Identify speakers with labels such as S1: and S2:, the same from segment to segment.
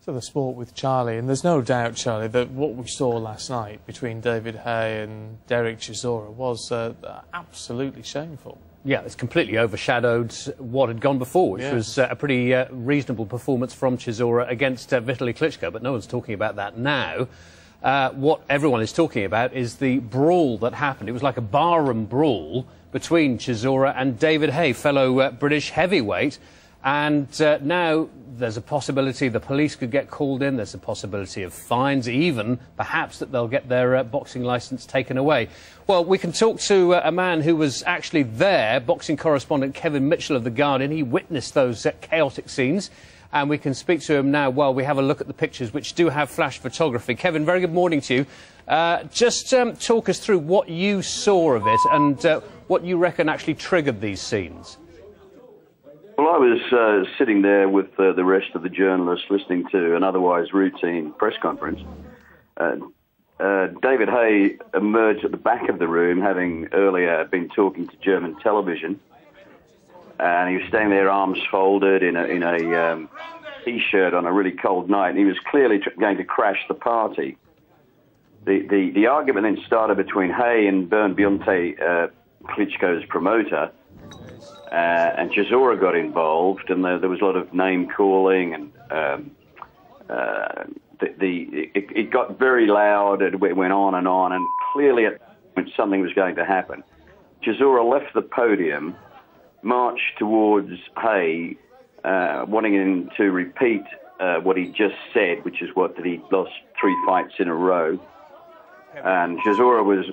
S1: To the sport with Charlie, and there's no doubt, Charlie, that what we saw last night between David Haye and Derek Chisora was absolutely shameful.
S2: Yeah, it's completely overshadowed what had gone before, which was a pretty reasonable performance from Chisora against Vitaly Klitschko, but no one's talking about that now. What everyone is talking about is the brawl that happened. It was like a barroom brawl between Chisora and David Haye, fellow British heavyweight. And now there's a possibility the police could get called in. There's a possibility of fines, even perhaps that they'll get their boxing licence taken away. Well, we can talk to a man who was actually there, boxing correspondent Kevin Mitchell of The Guardian. He witnessed those chaotic scenes. And we can speak to him now while we have a look at the pictures, which do have flash photography. Kevin, very good morning to you. Just talk us through what you saw of it and what you reckon actually triggered these scenes.
S3: Well, I was sitting there with the rest of the journalists listening to an otherwise routine press conference. David Haye emerged at the back of the room, having earlier been talking to German television. And he was standing there, arms folded, in a T-shirt on a really cold night. And he was clearly going to crash the party. The argument then started between Haye and Bernd Bionte, Klitschko's promoter. And Chisora got involved, and there was a lot of name-calling, and it got very loud, and it went on, and clearly something was going to happen. Chisora left the podium, marched towards Haye, wanting him to repeat what he just said, which is that he lost 3 fights in a row. And Chisora was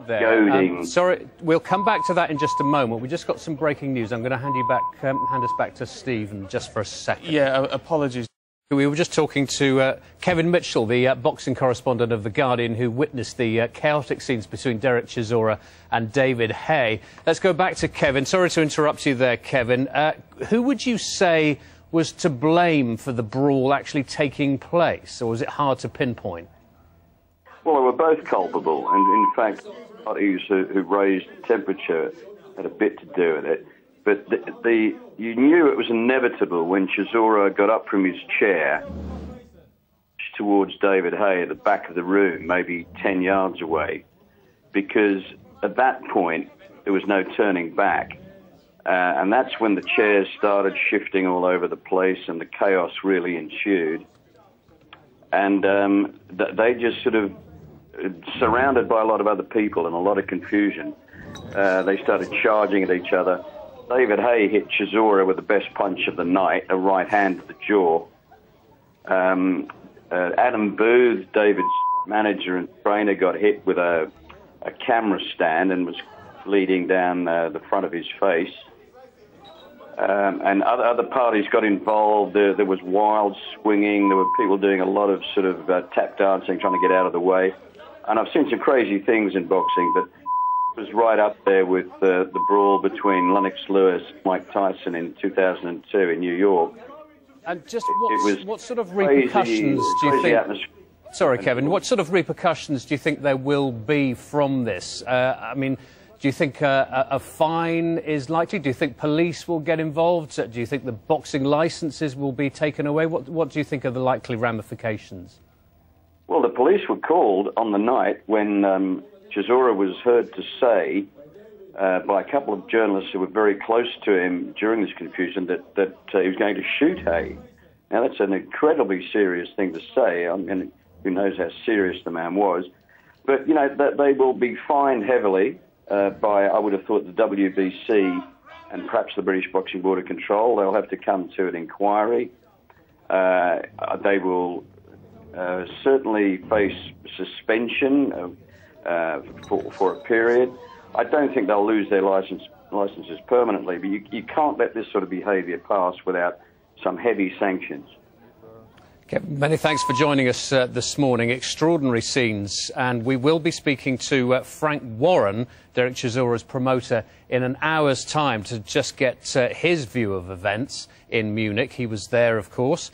S3: goading.
S2: Sorry, we'll come back to that in just a moment. We just got some breaking news. I'm going to hand us back to Stephen just for a second.
S1: Yeah, apologies.
S2: We were just talking to Kevin Mitchell, the boxing correspondent of The Guardian, who witnessed the chaotic scenes between Derek Chisora and David Haye. Let's go back to Kevin. Sorry to interrupt you there, Kevin. Who would you say was to blame for the brawl actually taking place, or was it hard to pinpoint?
S3: Well, they were both culpable, and in fact, parties who raised the temperature had a bit to do with it. But you knew it was inevitable when Chisora got up from his chair towards David Haye at the back of the room, maybe 10 yards away, because at that point there was no turning back. And that's when the chairs started shifting all over the place and the chaos really ensued. And they just sort of, surrounded by a lot of other people and a lot of confusion, they started charging at each other. David Haye hit Chisora with the best punch of the night, a right hand to the jaw. Adam Booth, David's manager and trainer, got hit with a camera stand and was bleeding down the front of his face. And other parties got involved. There was wild swinging. There were people doing a lot of sort of tap dancing, trying to get out of the way. And I've seen some crazy things in boxing, but it was right up there with the brawl between Lennox Lewis and Mike Tyson in 2002 in New York.
S2: And just what sort of repercussions do you think... Sorry, Kevin. What sort of repercussions do you think there will be from this? I mean, do you think a fine is likely? Do you think police will get involved? Do you think the boxing licences will be taken away? What do you think are the likely ramifications?
S3: Well, the police were called on the night when Chisora was heard to say by a couple of journalists who were very close to him during this confusion that he was going to shoot Haye. Now, that's an incredibly serious thing to say. I mean, who knows how serious the man was. But, you know, they will be fined heavily by, I would have thought, the WBC and perhaps the British Boxing Board of Control. They'll have to come to an inquiry. They will certainly face suspension for a period. I don't think they'll lose their licenses permanently, but you can't let this sort of behaviour pass without some heavy sanctions.
S2: Many thanks for joining us this morning. Extraordinary scenes, and we will be speaking to Frank Warren, Derek Chisora's promoter, in an hour's time to just get his view of events in Munich. He was there, of course.